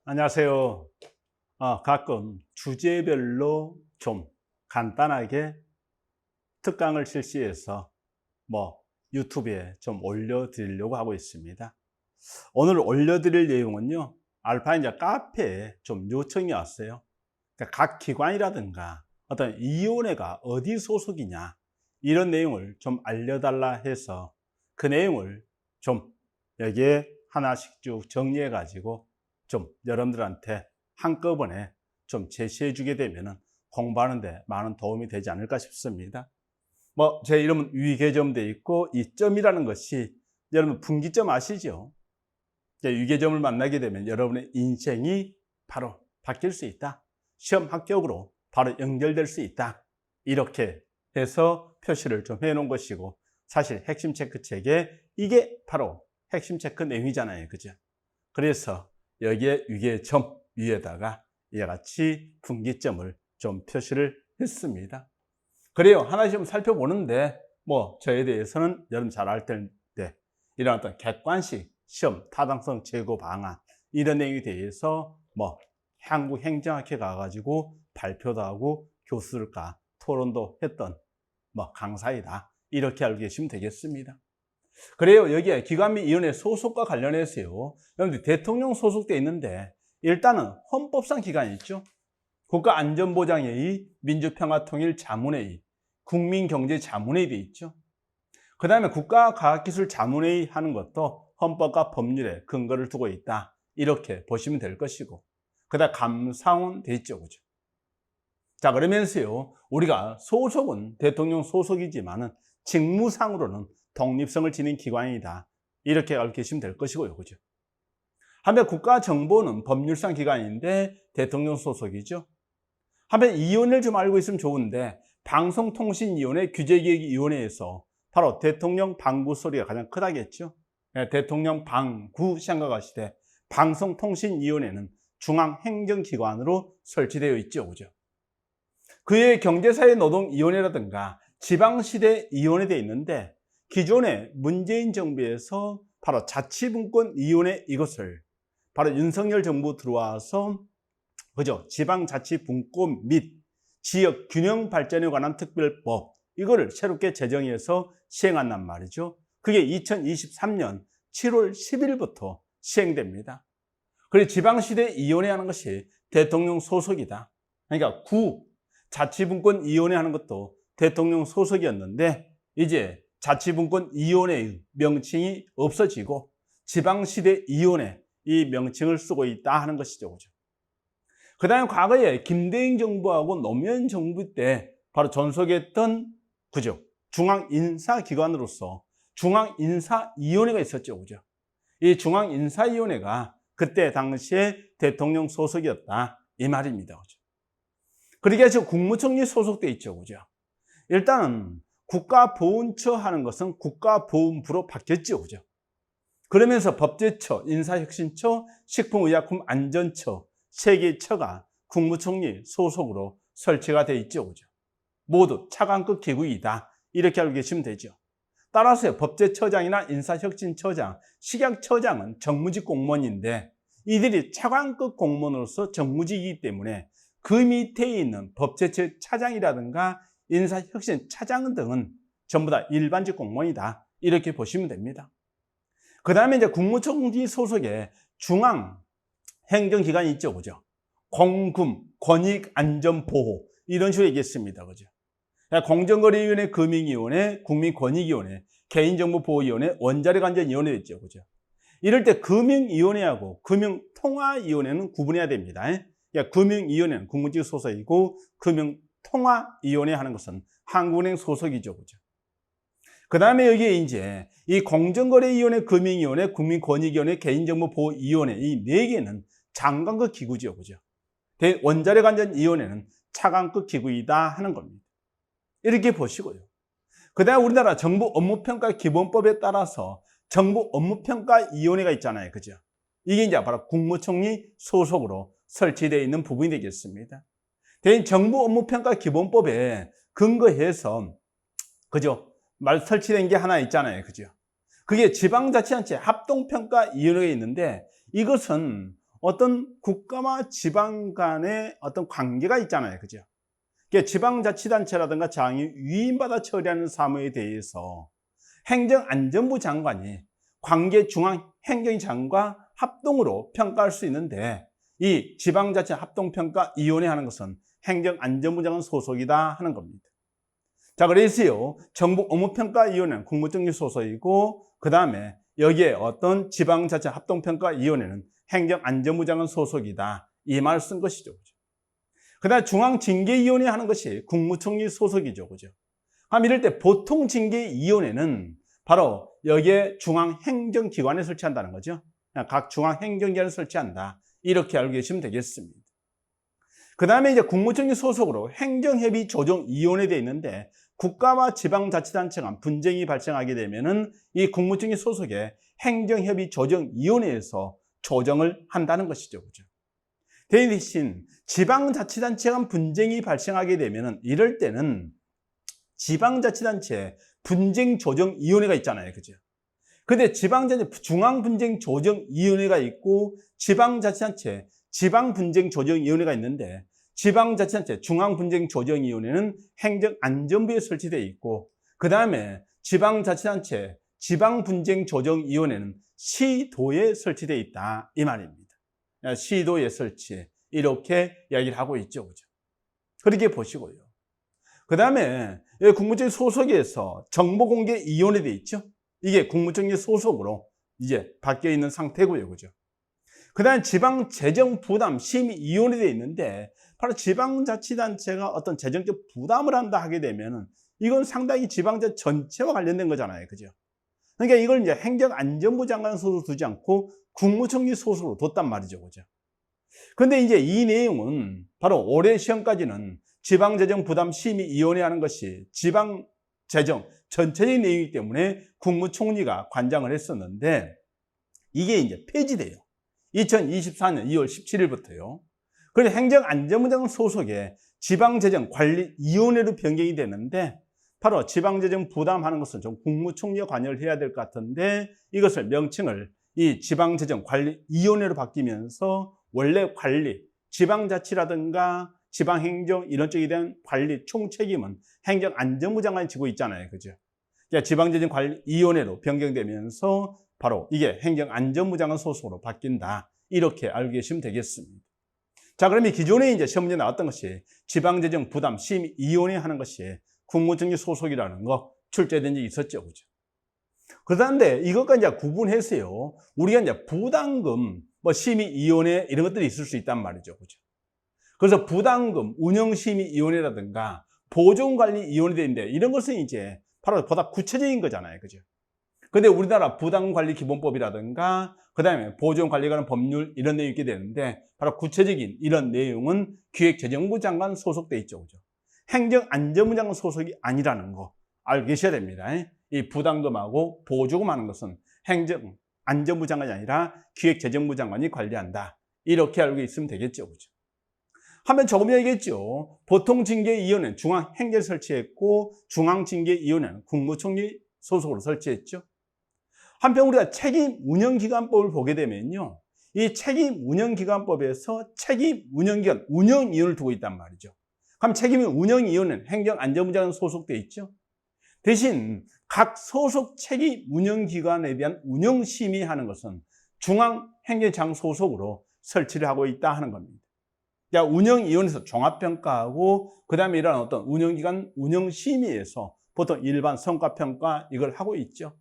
안녕하세요. 가끔 주제별로 좀 간단하게 특강을 실시해서 유튜브에 좀 올려드리려고 하고 있습니다. 오늘 올려드릴 내용은요, 알파인자 카페에 좀 요청이 왔어요. 그러니까 각 기관이라든가 어떤 위원회가 어디 소속이냐, 이런 내용을 좀 알려달라 해서 그 내용을 좀 여기에 하나씩 쭉 정리해 가지고 좀 여러분들한테 한꺼번에 좀 제시해 주게 되면은 공부하는데 많은 도움이 되지 않을까 싶습니다. 제 이름은 위계점돼 있고, 이 점이라는 것이 여러분 분기점 아시죠? 위계점을 만나게 되면 여러분의 인생이 바로 바뀔 수 있다. 시험 합격으로 바로 연결될 수 있다. 이렇게 해서 표시를 좀 해 놓은 것이고, 사실 핵심 체크 책에 이게 바로 핵심 체크 내용이잖아요. 그죠? 그래서 여기에 위계점 위에다가 이와 같이 분기점을 좀 표시를 했습니다. 그래요. 하나씩 좀 살펴보는데, 저에 대해서는 여러분 잘 알 텐데, 이런 어떤 객관식 시험 타당성 제고 방안, 이런 내용에 대해서 한국행정학회 가가지고 발표도 하고 교수들과 토론도 했던 강사이다. 이렇게 알고 계시면 되겠습니다. 그래요. 여기에 기관 및 위원회 소속과 관련해서요, 여러분들 대통령 소속돼 있는데, 일단은 헌법상 기관이 있죠. 국가안전보장회의, 민주평화통일자문회의, 국민경제자문회의 돼 있죠. 그 다음에 국가과학기술자문회의 하는 것도 헌법과 법률에 근거를 두고 있다. 이렇게 보시면 될 것이고, 그 다음 감사원 돼 있죠. 그죠? 자, 그러면서요, 우리가 소속은 대통령 소속이지만은 직무상으로는 독립성을 지닌 기관이다. 이렇게 알고 계시면 될 것이고요. 그죠? 한편 국가정보는 법률상 기관인데 대통령 소속이죠. 한편 위원회를 좀 알고 있으면 좋은데, 방송통신위원회 규제기획위원회에서 바로 대통령 방구 소리가 가장 크다겠죠. 대통령 방구 생각하시되, 방송통신위원회는 중앙행정기관으로 설치되어 있죠. 그죠? 그의 경제사회노동위원회라든가 지방시대위원회 되어 있는데, 기존에 문재인 정부에서 바로 자치분권위원회 이것을 바로 윤석열 정부 들어와서 그죠? 지방자치분권 및 지역 균형 발전에 관한 특별법, 이거를 새롭게 제정해서 시행한단 말이죠. 그게 2023년 7월 10일부터 시행됩니다. 그리고 지방시대위원회 하는 것이 대통령 소속이다. 그러니까 자치분권위원회 하는 것도 대통령 소속이었는데, 이제 자치분권위원회의 명칭이 없어지고 지방시대위원회, 이 명칭을 쓰고 있다 하는 것이죠. 그죠? 그 다음에 과거에 김대중 정부하고 노무현 정부 때 바로 존속했던, 그죠? 중앙인사기관으로서 중앙인사위원회가 있었죠. 그죠? 이 중앙인사위원회가 그때 당시에 대통령 소속이었다. 이 말입니다. 그죠? 그러게 지금 국무총리 소속돼 있죠. 그죠? 일단은 국가보훈처 하는 것은 국가보훈부로 바뀌었죠. 그죠? 그러면서 법제처, 인사혁신처, 식품의약품안전처, 세 개의 처가 국무총리 소속으로 설치가 되어 있죠. 그죠? 모두 차관급 기구이다. 이렇게 알고 계시면 되죠. 따라서 법제처장이나 인사혁신처장, 식약처장은 정무직 공무원인데, 이들이 차관급 공무원으로서 정무직이기 때문에 그 밑에 있는 법제처 차장이라든가 인사혁신차장 등은 전부 다 일반직 공무원이다. 이렇게 보시면 됩니다. 그 다음에 이제 국무총리 소속의 중앙 행정기관이 있죠. 그죠? 공금, 권익안전보호, 이런 식으로 얘기했습니다. 그죠? 공정거래위원회, 금융위원회, 국민권익위원회, 개인정보보호위원회, 원자력안전위원회 있죠. 그죠? 이럴 때 금융위원회하고 금융통화위원회는 구분해야 됩니다. 금융위원회는 국무직 소속이고, 금융통화위원회 하는 것은 한국은행 소속이죠. 그죠? 그 다음에 여기에 이제 이 공정거래위원회, 금융위원회, 국민권익위원회, 개인정보보호위원회, 이 네 개는 장관급 기구죠. 그죠? 원자력안전위원회는 차관급 기구이다 하는 겁니다. 이렇게 보시고요. 그 다음에 우리나라 정부 업무평가 기본법에 따라서 정부 업무평가위원회가 있잖아요. 그죠? 이게 이제 바로 국무총리 소속으로 설치되어 있는 부분이 되겠습니다. 정부 업무평가 기본법에 근거해서, 그죠? 설치된 게 하나 있잖아요. 그죠? 그게 지방자치단체 합동평가위원회가 있는데, 이것은 어떤 국가와 지방 간의 어떤 관계가 있잖아요. 그죠? 그러니까 지방자치단체라든가 장이 위임받아 처리하는 사무에 대해서 행정안전부 장관이 관계 중앙행정장과 합동으로 평가할 수 있는데, 이 지방자치 합동평가위원회 하는 것은 행정안전부 장관 소속이다 하는 겁니다. 자, 그래서요, 정부 업무평가위원회는 국무총리 소속이고, 그 다음에 여기에 어떤 지방자치 합동평가위원회는 행정안전부 장관 소속이다, 이 말을 쓴 것이죠. 그 다음에 중앙징계위원회 하는 것이 국무총리 소속이죠. 그죠? 그럼 이럴 때 보통 징계위원회는 바로 여기에 중앙행정기관에 설치한다는 거죠. 각 중앙행정기관에 설치한다, 이렇게 알고 계시면 되겠습니다. 그 다음에 이제 국무총리 소속으로 행정협의조정위원회 되어 있는데, 국가와 지방자치단체 간 분쟁이 발생하게 되면은 이 국무총리 소속의 행정협의조정위원회에서 조정을 한다는 것이죠. 그죠? 대신 지방자치단체 간 분쟁이 발생하게 되면은 이럴 때는 지방자치단체 분쟁조정위원회가 있잖아요. 그죠? 근데 지방자치 중앙분쟁조정위원회가 있고 지방자치단체 지방분쟁조정위원회가 있는데, 지방자치단체 중앙분쟁조정위원회는 행정안전부에 설치되어 있고, 그 다음에 지방자치단체 지방분쟁조정위원회는 시도에 설치되어 있다, 이 말입니다. 시도에 설치, 이렇게 이야기를 하고 있죠. 그죠? 그렇게 보시고요. 그 다음에 국무총리 소속에서 정보공개위원회 되어 있죠. 이게 국무총리 소속으로 이제 바뀌어 있는 상태고요. 그죠? 그 다음에 지방재정부담심의위원회 되어 있는데, 바로 지방자치단체가 어떤 재정적 부담을 한다 하게 되면은 이건 상당히 지방자치 전체와 관련된 거잖아요. 그죠? 그러니까 이걸 이제 행정안전부 장관 소속으로 두지 않고 국무총리 소속으로 뒀단 말이죠. 그죠? 근데 이제 이 내용은 바로 올해 시험까지는 지방재정부담심의위원회 하는 것이 지방재정 전체적인 내용이기 때문에 국무총리가 관장을 했었는데, 이게 이제 폐지돼요. 2024년 2월 17일부터요. 그래서 행정안전부 장관 소속의 지방재정관리위원회로 변경이 되는데, 바로 지방재정 부담하는 것은 좀 국무총리가 관여를 해야 될 것 같은데, 이것을 명칭을 이 지방재정관리위원회로 바뀌면서 원래 관리, 지방자치라든가 지방행정 이런 쪽에 대한 관리 총책임은 행정안전부 장관이 지고 있잖아요. 그죠? 그러니까 지방재정관리위원회로 변경되면서 바로 이게 행정안전부 장관 소속으로 바뀐다, 이렇게 알고 계시면 되겠습니다. 자, 그러면 기존에 이제 시험 문제 나왔던 것이 지방재정부담심의위원회 하는 것이 국무총리 소속이라는 거 출제된 적이 있었죠. 그죠? 그런데 이것과 이제 구분해서요, 우리가 이제 부담금, 심의위원회 이런 것들이 있을 수 있단 말이죠. 그죠? 그래서 부담금 운영심의위원회라든가 보존관리위원회인데, 이런 것은 이제 바로 보다 구체적인 거잖아요. 그죠? 근데 우리나라 부담관리기본법이라든가 그 다음에 보존관리에 관한 법률 이런 내용이 있게 되는데, 바로 구체적인 이런 내용은 기획재정부 장관 소속돼 있죠. 그죠? 행정안전부 장관 소속이 아니라는 거 알고 계셔야 됩니다. 이 부담금하고 보조금 하는 것은 행정안전부 장관이 아니라 기획재정부 장관이 관리한다, 이렇게 알고 있으면 되겠죠. 그죠? 하면 조금 전에 얘기했죠. 보통징계위원회는 중앙행정에 설치했고 중앙징계위원회는 국무총리 소속으로 설치했죠. 한편 우리가 책임운영기관법을 보게 되면요, 이 책임운영기관법에서 책임운영기관 운영위원을 두고 있단 말이죠. 그럼 책임운영위원회는 행정안전부 장관 소속돼 있죠. 대신 각 소속 책임운영기관에 대한 운영심의하는 것은 중앙행정장 소속으로 설치를 하고 있다 하는 겁니다. 그러니까 운영위원회에서 종합평가하고 그 다음에 이런 어떤 운영기관 운영심의에서 보통 일반 성과평가 이걸 하고 있죠.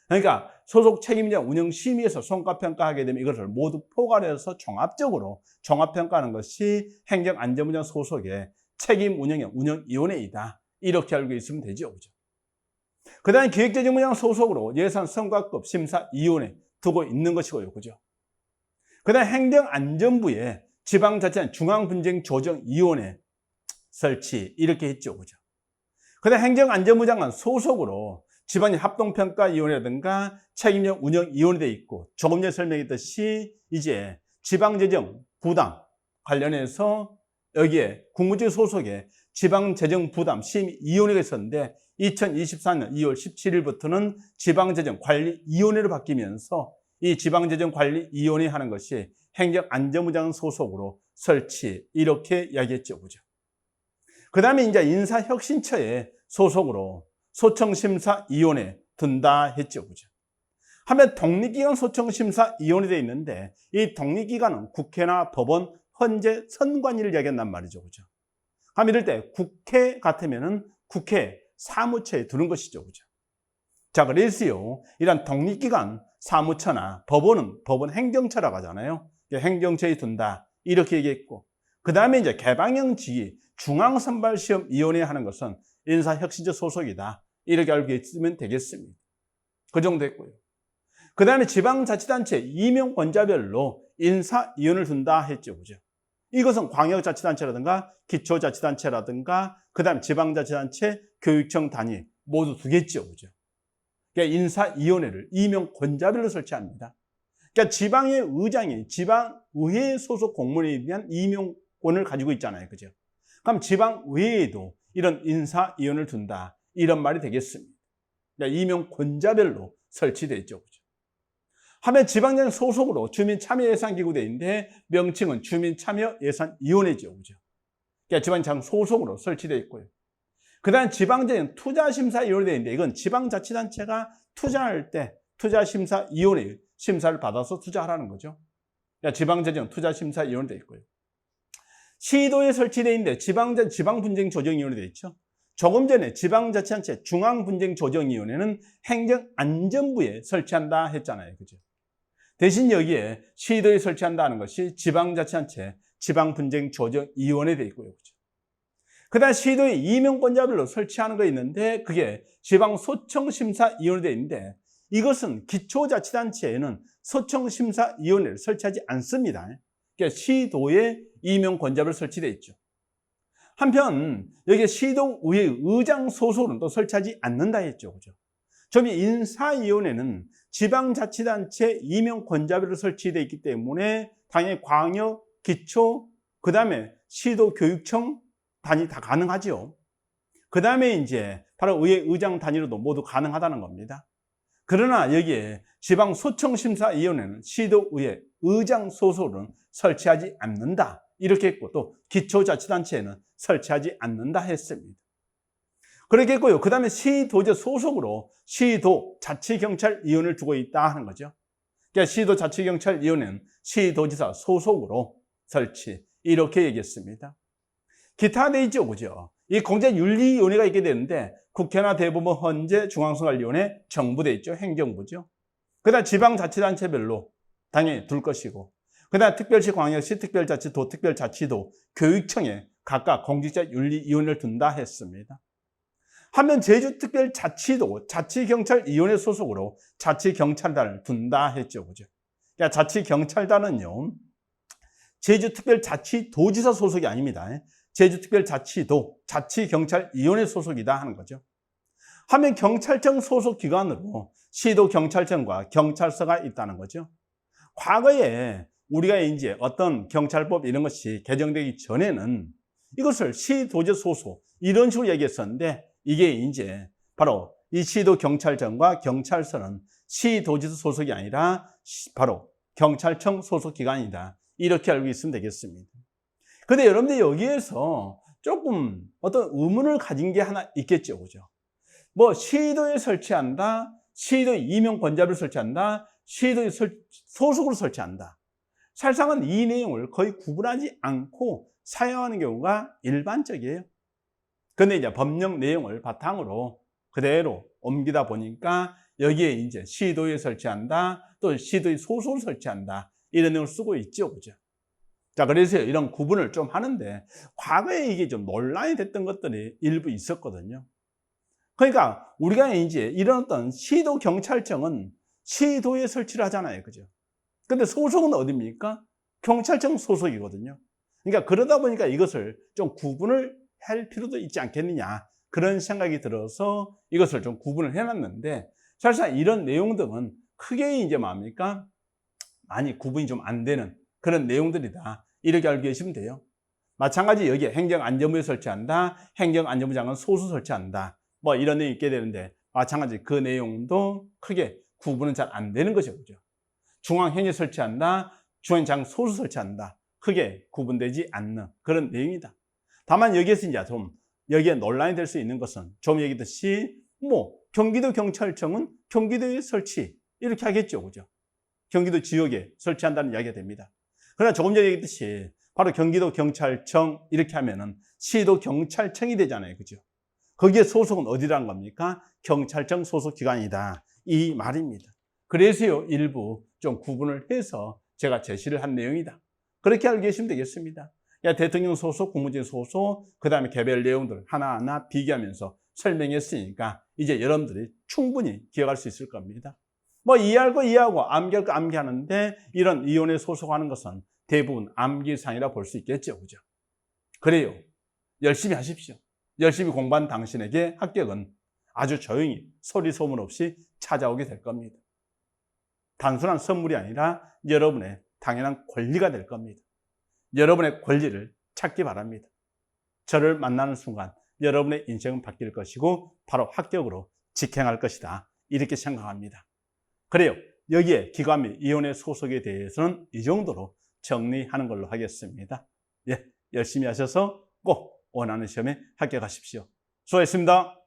그러니까 소속 책임자 운영심의에서 성과평가하게 되면 이것을 모두 포괄해서 종합적으로 종합평가하는 것이 행정안전부 장관 소속의 책임운영의 운영위원회이다, 이렇게 알고 있으면 되죠. 그죠? 그 다음에 기획재정부 장관 소속으로 예산 성과급 심사위원회 두고 있는 것이고요. 그죠? 그 다음에 행정안전부에 지방자치단 중앙분쟁조정위원회 설치, 이렇게 했죠. 그죠? 그 다음에 행정안전부 장관 소속으로 지방의 합동평가위원회라든가 책임형 운영위원회 돼 있고, 조금 전에 설명했듯이 이제 지방재정 부담 관련해서 여기에 국무총리 소속의 지방재정부담 심의위원회가 있었는데, 2024년 2월 17일부터는 지방재정관리위원회로 바뀌면서 이 지방재정관리위원회 하는 것이 행정안전부장 소속으로 설치, 이렇게 이야기했죠. 그죠? 그 다음에 이제 인사혁신처의 소속으로 소청심사위원회 둔다 했죠. 그죠? 하면 독립기관 소청심사위원회 되어 있는데 이 독립기관은 국회나 법원, 헌재, 선관위를 이야기한단 말이죠. 그죠? 하면 이럴 때 국회 같으면은 국회 사무처에 두는 것이죠. 그죠? 자, 그래서요, 이런 독립기관 사무처나 법원은 법원 행정처라고 하잖아요. 행정처에 둔다. 이렇게 얘기했고. 그 다음에 이제 개방형 직위, 중앙선발시험위원회 하는 것은 인사혁신처 소속이다. 이렇게 알고 있으면 되겠습니다. 그 정도 했고요. 그 다음에 지방자치단체 임용권자별로 인사위원을 둔다 했죠. 그죠? 이것은 광역자치단체라든가 기초자치단체라든가 그 다음에 지방자치단체, 교육청 단위 모두 두겠죠. 그죠? 그러니까 인사위원회를 임용권자별로 설치합니다. 그러니까 지방의 의장이 지방의회 소속 공무원에 대한 임용권을 가지고 있잖아요. 그죠? 그럼 지방의회에도 이런 인사위원을 둔다. 이런 말이 되겠습니다. 그러니까 임용권자별로 설치되어 있죠. 그죠? 하면 지방장 소속으로 주민참여예산기구되어 있는데 명칭은 주민참여예산위원회죠. 그죠? 그러니까 지방장 소속으로 설치되어 있고요. 그 다음 지방장은 투자심사위원회 되어 있는데 이건 지방자치단체가 투자할 때 투자심사위원회 심사를 받아서 투자하라는 거죠. 그러니까 지방재정 투자심사위원회 되어 있고요. 시도에 설치되어 있는데 지방분쟁조정위원회 되어 있죠. 조금 전에 지방자치단체 중앙분쟁조정위원회는 행정안전부에 설치한다 했잖아요. 그죠? 대신 여기에 시도에 설치한다는 것이 지방자치단체 지방분쟁조정위원회 되어 있고요. 그죠? 그 다음 시도에 임용권자별로 설치하는 거 있는데 그게 지방소청심사위원회 되어 있는데 이것은 기초자치단체에는 소청심사위원회를 설치하지 않습니다. 그러니까 시도에 임용권자별로 설치되어 있죠. 한편 여기에 시도의회 의장 소속으로는 또 설치하지 않는다 했죠. 그죠? 좀 인사위원회는 지방자치단체 임용권자별로 설치되어 있기 때문에 당연히 광역, 기초, 그 다음에 시도 교육청 단위 다 가능하죠. 그 다음에 이제 바로 의회 의장 단위로도 모두 가능하다는 겁니다. 그러나 여기에 지방소청심사위원회는 시도의회 의장 소속으로는 설치하지 않는다. 이렇게 했고 또 기초자치단체에는 설치하지 않는다 했습니다. 그렇게 했고요. 그 다음에 시도제 소속으로 시도자치경찰위원회를 두고 있다 하는 거죠. 그러니까 시도자치경찰위원회는 시도지사 소속으로 설치. 이렇게 얘기했습니다. 기타 돼 있죠. 그죠? 이 공제윤리위원회가 있게 되는데 국회나 대법원, 헌재, 중앙선관위원회, 정부 돼 있죠. 행정부죠. 그 다음 지방자치단체별로 당연히 둘 것이고 그 다음 특별시, 광역시, 특별자치, 도, 특별자치도, 교육청에 각각 공직자윤리위원회를 둔다 했습니다. 한편 제주특별자치도 자치경찰위원회 소속으로 자치경찰단을 둔다 했죠. 그죠? 그러니까 자치경찰단은요, 제주특별자치도지사 소속이 아닙니다. 제주특별자치도 자치경찰위원회 소속이다 하는 거죠. 하면 경찰청 소속 기관으로 시도경찰청과 경찰서가 있다는 거죠. 과거에 우리가 이제 어떤 경찰법 이런 것이 개정되기 전에는 이것을 시도지 소속 이런 식으로 얘기했었는데 이게 이제 바로 이 시도경찰청과 경찰서는 시도지사 소속이 아니라 바로 경찰청 소속 기관이다. 이렇게 알고 있으면 되겠습니다. 근데 여러분들 여기에서 조금 어떤 의문을 가진 게 하나 있겠죠. 그죠? 뭐 시도에 설치한다, 시도에 임용권자를 설치한다, 시도에 소속으로 설치한다. 사실상은 이 내용을 거의 구분하지 않고 사용하는 경우가 일반적이에요. 근데 이제 법령 내용을 바탕으로 그대로 옮기다 보니까 여기에 이제 시도에 설치한다, 또 시도에 소속을 설치한다. 이런 내용을 쓰고 있죠. 그죠? 자, 그래서 이런 구분을 좀 하는데 과거에 이게 좀 논란이 됐던 것들이 일부 있었거든요. 그러니까 우리가 이제 이런 어떤 시도 경찰청은 시도에 설치를 하잖아요. 그죠? 근데 소속은 어디입니까? 경찰청 소속이거든요. 그러니까 그러다 보니까 이것을 좀 구분을 할 필요도 있지 않겠느냐. 그런 생각이 들어서 이것을 좀 구분을 해놨는데 사실상 이런 내용들은 크게 이제 뭡니까? 많이 구분이 좀 안 되는 그런 내용들이다. 이렇게 알고 계시면 돼요. 마찬가지 여기에 행정안전부에 설치한다. 행정안전부 장관 소수 설치한다. 뭐 이런 내용이 있게 되는데 마찬가지 그 내용도 크게 구분은 잘 안 되는 것이죠. 그죠? 중앙현이 설치한다, 중앙장 소수 설치한다. 크게 구분되지 않는 그런 내용이다. 다만 여기에서 이제 좀 여기에 논란이 될 수 있는 것은 좀 얘기했듯이 뭐 경기도 경찰청은 경기도에 설치 이렇게 하겠죠, 그죠? 경기도 지역에 설치한다는 이야기가 됩니다. 그러나 조금 전에 얘기했듯이 바로 경기도 경찰청 이렇게 하면은 시도 경찰청이 되잖아요, 그죠? 거기에 소속은 어디라는 겁니까? 경찰청 소속 기관이다 이 말입니다. 그래서요 일부 좀 구분을 해서 제가 제시를 한 내용이다. 그렇게 알고 계시면 되겠습니다. 야, 대통령 소속, 국무진 소속, 그 다음에 개별 내용들 하나하나 비교하면서 설명했으니까 이제 여러분들이 충분히 기억할 수 있을 겁니다. 뭐 이해할 거 이해하고 암기할 거 암기하는데 이런 이론에 소속하는 것은 대부분 암기상이라 볼 수 있겠죠, 그죠? 그래요. 열심히 하십시오. 열심히 공부한 당신에게 합격은 아주 조용히 소리 소문 없이 찾아오게 될 겁니다. 단순한 선물이 아니라 여러분의 당연한 권리가 될 겁니다. 여러분의 권리를 찾기 바랍니다. 저를 만나는 순간 여러분의 인생은 바뀔 것이고 바로 합격으로 직행할 것이다. 이렇게 생각합니다. 그래요. 여기에 기관 및 위원회 소속에 대해서는 이 정도로 정리하는 걸로 하겠습니다. 예, 열심히 하셔서 꼭 원하는 시험에 합격하십시오. 수고했습니다.